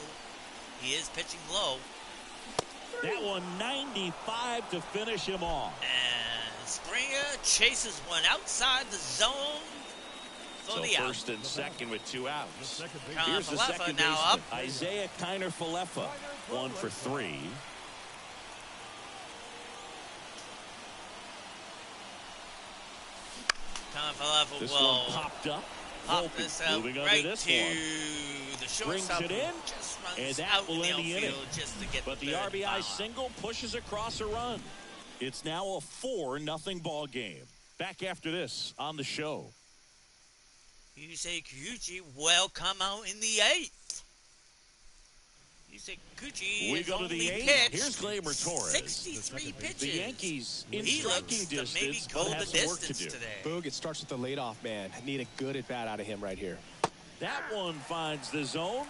He is pitching low. That one 95 to finish him off. And Springer chases one outside the zone for So the out. first and second with 2 the outs. second base. Kiner Here's the Falefa second now baseman, up. Isaiah Kiner Falefa, 1 for 3. Falefa This will one popped up. pop Volpe this out moving right under this to one. the shortstop. Brings it in, who just runs and that out will in end the the inning. outfield just to get But the third RBI foul. single pushes across a run. It's now a 4-0 ball game. Back after this on the show. Yusei Kikuchi will come out in the 8th. Yusei Kikuchi We has go to the only 8th. pitched Here's Gleyber Torres. 63 pitches. The Yankees in He striking looks to maybe distance, go but the have some work to distance do. today. Boog, it starts with the leadoff man. Need a good at-bat out of him right here. That one finds the zone.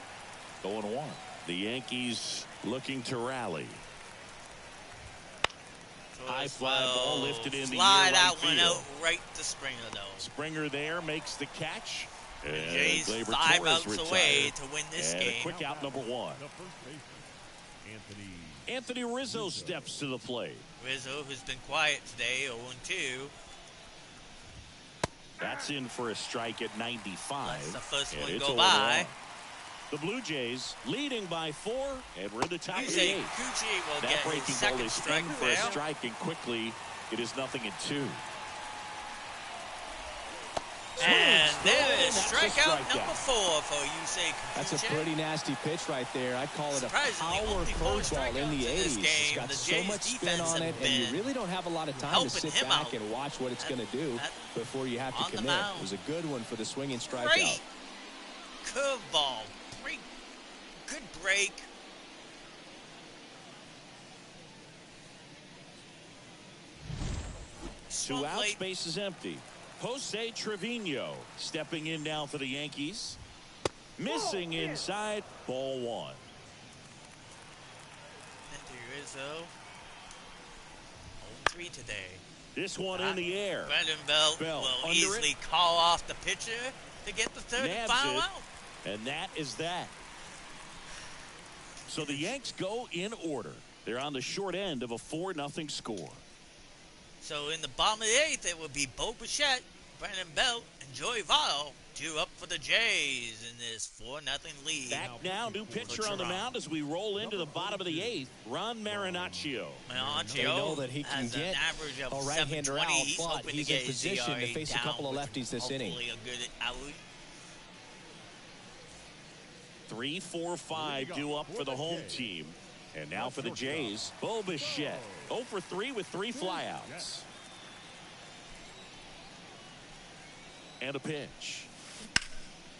0-1. The Yankees looking to rally. High fly ball lifted in the air Slide right that one field. out right to Springer, though. Springer there makes the catch. And Jays Gleyber 5 Torres outs retired. away to win this And game. a quick out number 1. The first baseman, Anthony Rizzo steps to the plate. Rizzo, who's been quiet today, 0-2. That's in for a strike at 95. Lets the first and one it's go 0-1. by. The Blue Jays leading by 4, and we're at the top of the Yusei 8th. Kikuchi will That get his breaking ball second is strike in for a there. strike, and quickly it is 0-2. And there is That's a strikeout strikeout. number 4 for Yusei Kikuchi. That's a pretty nasty pitch right there. I'd call it a Surprisingly, power only 4 curveball in the strikeouts in this 80s. It's game. got The so Jays much spin defense on have it, and you been really don't have a lot of time to helping sit him back out and watch what it's going to do before you have on to the commit. mound. It was a good one for the swinging strikeout. Great curveball. Great. Good break. Two outs, base is empty. Jose Trevino stepping in now for the Yankees. Missing inside, ball 1. Anthony Rizzo. 0-3 today. This one in the air. Brandon Belt will under easily it. call off the pitcher to get the third and Nabs final it. out. And that is that. So the Yanks go in order. They're on the short end of a 4-0 score. So in the bottom of the 8th, it will be Bo Bichette, Brandon Belt, and Joey Votto due up for the Jays in this 4-0 lead. Back now, new pitcher on the mound as we roll into the bottom of the 8th. Ron Marinaccio. They know that he can has get an average of a right-hander 720. out, He's but hoping he's to in get his position to ERA face a down couple of with lefties this inning. hopefully a good out. 3, 4, 5 due up for the home team. And now for the Jays, Bo Bichette. 0 for 3 with 3 flyouts. And a pitch.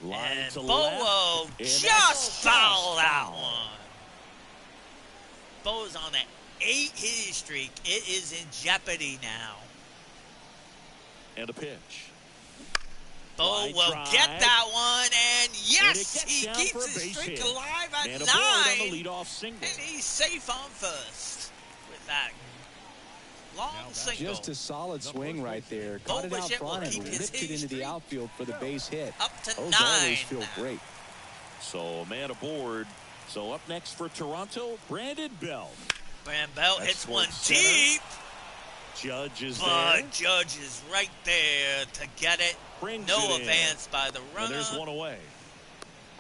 Line And to Bo left. will And just that's foul that foul. one. Bo's on an 8-hit streak. It is in jeopardy now. And a pitch. Bo Line will drive. get that one, and yes, gets he down keeps for a his base streak hit. alive at And 9. a board on the leadoff single. And he's safe on first with that long single. Just a solid swing right there. Bo Caught it out Bichette will front and keep his ripped it hitting into the streak outfield for the base hit. up to Those 9. always feel great. So a man aboard. So up next for Toronto, Brandon Belt. Brandon Belt That's hits one towards center. deep, Judge is but there. Judge is right there to get it. Brings No it in. advance by the And runner. there's one away.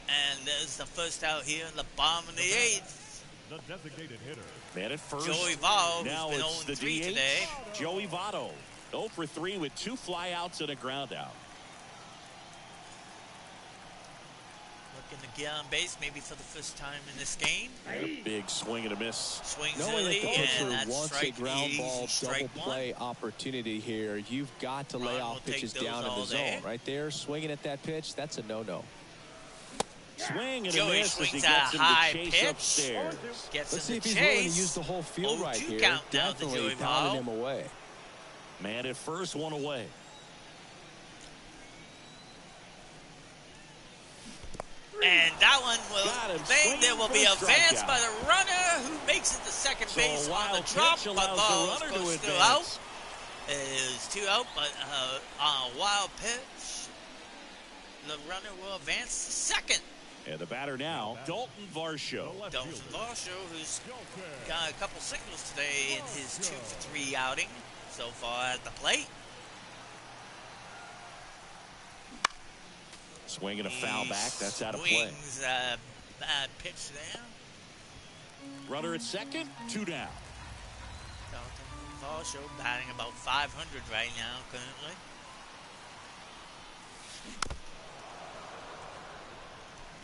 And there's the first out here in the bottom of the 8th. The designated hitter. Man at first. Joey Votto, Now who's been it's the 0-3 DH. today. Joey Votto. 0 for 3 with 2 flyouts and a ground out. Looking to get on base maybe for the first time in this game. And a big swing and a miss. Swings Knowing early, that the and pitcher that's wants a strike ground easy, ball double strike play opportunity here, you've got to lay Ron off will take pitches those down in all the day. zone. Right there, swinging at that pitch, that's a no-no. Swing and Joey a miss as he swings gets a him high to chase pitch. upstairs. Gets Let's see in if the he's willing to chase. use the whole field right 0-2 here. count down to Definitely Joey pounding Votto. him away. Man at first, one away. And that one Got will him think there swinging will for be a advance strikeout. by the runner who makes it to second So base a on the wild drop, pitch but allows the ball runner to goes still advance. out. It is 2 out, but on a wild pitch, the runner will advance to second. And the batter now, Dalton Varsho. Dalton Varsho, who's got a couple singles today in his 2 for 3 outing so far at the plate. Swinging a foul back. That's out of play. Swings a bad pitch there. Runner at second, 2 down. Dalton Varsho batting about 500 right now currently.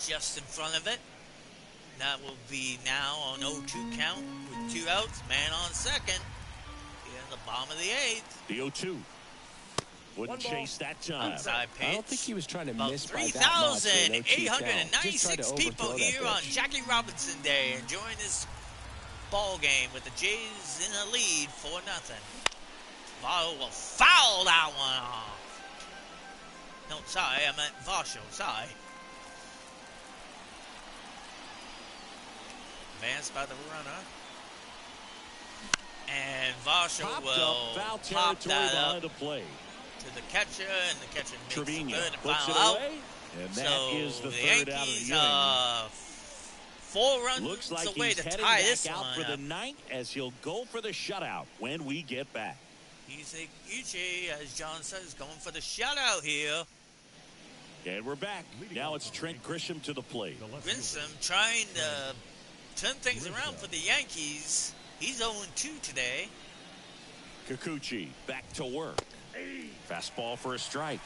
Just in front of it. That will be now on 0-2 count with 2 outs. Man on second. Here in the bottom of the 8th. The 0-2. Wouldn't chase that time. Inside pitch. I don't think he was trying to About miss by that much. for an 0-2 count. Just tried to 3,896 people overthrow that here on pitch. Jackie Robinson Day enjoying this ball game with the Jays in the lead 4-0. Votto will foul that one off. No, sorry, I meant Varsho. Sorry. Advanced by the runner. And Varsho Popped will up, foul pop territory that behind up the plate. to the catcher, and the catcher makes the Trevino third and puts it final out. away, and that So is the the third out of Yankees the inning. are 4 runs Looks like away he's to heading tie back this out one for the up. ninth as he'll go for the shutout when we get back. Yusei Kikuchi, as John says, going for the shutout here. And we're back. Now it's Trent Grisham to the plate. Grinsom trying to turn things around for the Yankees. He's 0-2 today. Kikuchi back to work. Fastball for a strike.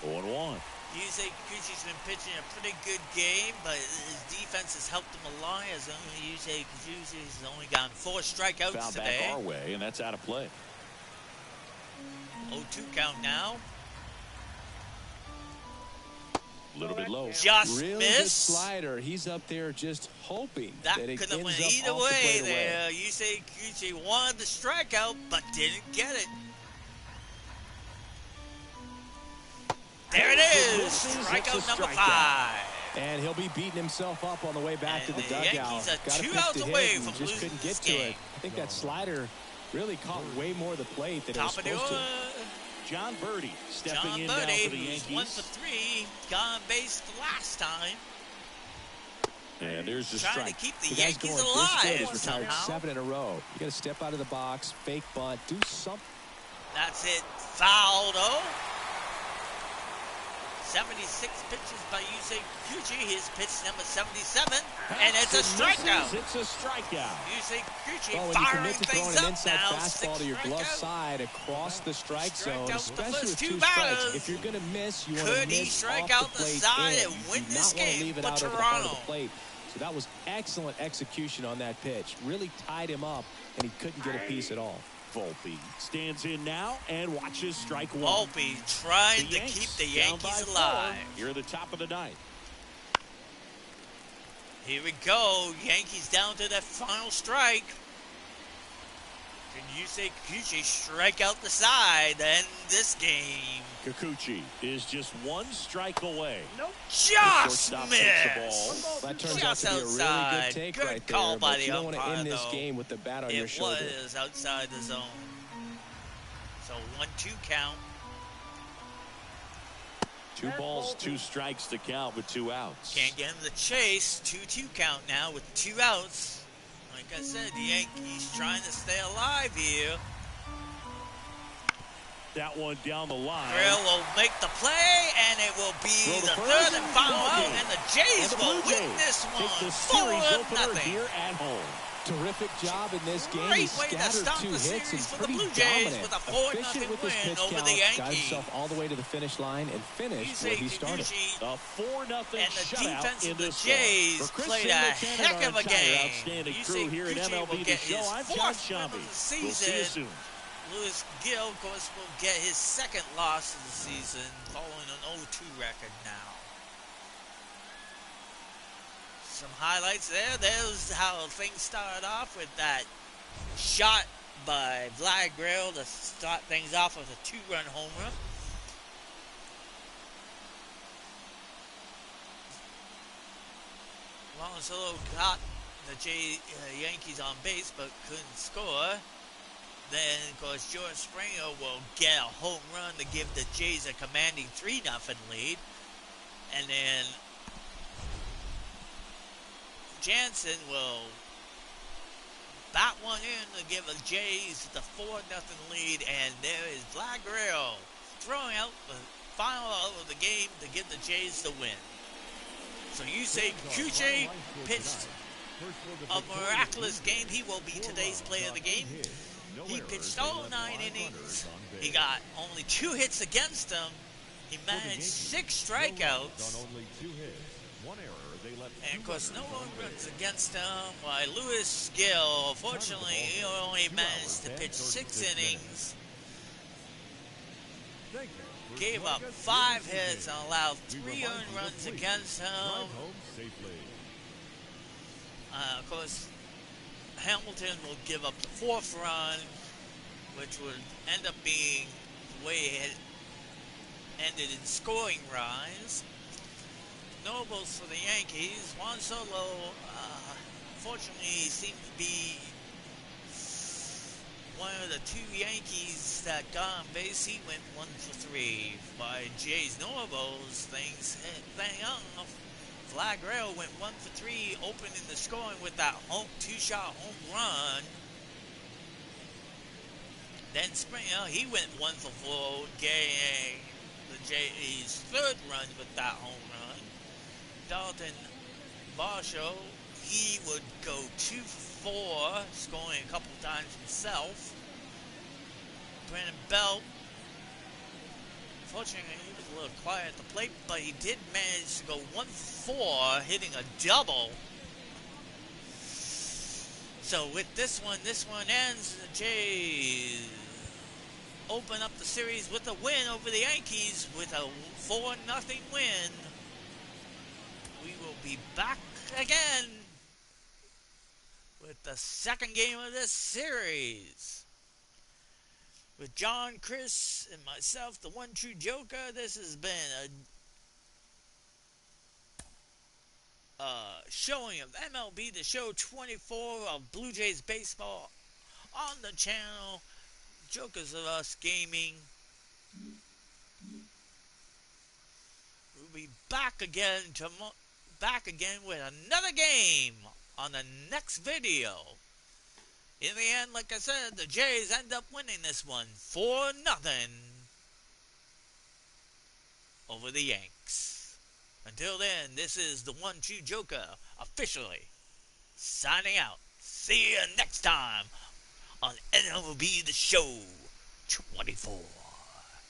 0-1. Yusei Kikuchi's been pitching a pretty good game, but his defense has helped him a lot, as Yusei Kikuchi's only gotten 4 strikeouts Foul today. back our way, and that's out of play. 0-2 count now. A little bit low. Just really missed. Good slider. He's up there just hoping That it could have ends went up either off the way plate there. away. Yusei Kikuchi wanted the strikeout, but didn't get it. There it is. Strikeout number 5. And he'll be beating himself up on the way back And to the the dugout. Yankees are Got a 2 pitch outs to away hit and from just losing couldn't this get to game. it. I think that slider really caught way more of the plate than it was Top of the supposed order. to. John Birdie stepping John in now Birdie, for the who's 1 Yankees. for 3, got on base the last time. And there's the Trying strike. to keep the The guy's Yankees going this good. alive He's retired somehow. 7 in a row. You got to step out of the box, fake bunt, do something. That's it. Foul, though. 76 pitches by Yusei Kikuchi. His pitch number 77. And it's a strikeout. It's a strikeout. Yusei Kikuchi Well, when you firing commit to throwing things an up inside now. fastball 6 to your glove strikeouts. side across the strike zone, Strike out the especially first with 2 2 strikes. batters. If you're going to miss, you want to Could he miss strike off out the the plate side in. and You win do this not want to game leave it for out over the heart of Toronto? the plate. So that was excellent execution on that pitch. Really tied him up, and he couldn't get a piece at all. Volpe stands in now and watches strike 1. Volpe trying The to Yanks keep the down by Yankees 4 alive. here at the top of the 9th. Here we go. Yankees down to that final strike. Can Yusei Kikuchi strike out the side to end this game? Kikuchi is just 1 strike away. Just Shortstop takes the missed. ball. That turns out Just to be a really outside. good take Good right call there. by But the you don't want to umpire, end this though. game with the bat on your It shoulder. was outside the zone. So 1-2 count. 2 balls, 2 strikes to count with 2 outs. Can't get him the chase. 2-2 count now with 2 outs. Like I said, the Yankees trying to stay alive here. That one down the line. Grill will make the play, and it will be Throw to the first. 3rd and final Ball out, game. and the Jays And the will Blue win Jays this one take the series 4-0. opener here at home. Terrific job in this game. Great He way to scattered start 2 the hits series and for the pretty Blue Jays dominant. with a 4-0 Efficient with his win pitch over count. the Got Yankees. himself all the way to the finish line and finished where Yusei he started. Kikuchi A 4-0 and the shutout defense in of the this one. Jays For Chris played a Singleton heck and of our a game. entire outstanding crew Yusei here at Kikuchi MLB will The get Show. his I'm 4th John win Shambi. of the We'll see you season. soon. Lewis Gill, of course, will get his 2nd loss of the season, following an 0-2 record now. Some highlights there. There's how things started off with that shot by Vlad Grill to start things off with a 2-run homer. Lonzo got the Yankees on base but couldn't score. Then, of course, George Springer will get a home run to give the Jays a commanding 3-0 lead. And then Jansen will bat one in to give the Jays the 4-0 lead. And there is Vlad Guerrero throwing out the final out of the game to give the Jays the win. So Yusei Kikuchi pitched a miraculous game. He will be today's player of the game. He pitched all 9 innings. He got only 2 hits against him. He managed 6 strikeouts. And of course, no one runs against him. While Lewis Gill, fortunately, he only managed to pitch 6 innings. Gave up 5 hits and allowed 3 earned runs against him. Of course, Hamilton will give up the 4th run, which would end up being the way it ended in scoring rise. Nobles for the Yankees. Juan Solo, fortunately, seemed to be one of the 2 Yankees that got on base. He went 1 for 3. By Jays Nobles, things hang off. Vlad Guerrero went 1 for 3, opening the scoring with that 2-shot home run. Then Springer, he went 1 for 4, getting the Jays' 3rd run with that home run. Dalton Varsho, he would go 2 for 4, scoring a couple times himself. Brandon Belt, Unfortunately, he was a little quiet at the plate, but he did manage to go 1-4, hitting a double. So with this one ends. The Jays open up the series with a win over the Yankees with a 4-0 win. We will be back again with the second game of this series. With John, Chris, and myself, the one true Joker, this has been a showing of MLB The Show 24 of Blue Jays baseball on the channel Jokers of Us Gaming. We'll be back again with another game on the next video. In the end, like I said, the Jays end up winning this one 4-0 over the Yanks. Until then, this is the one true Joker officially signing out. See you next time on MLB The Show 24.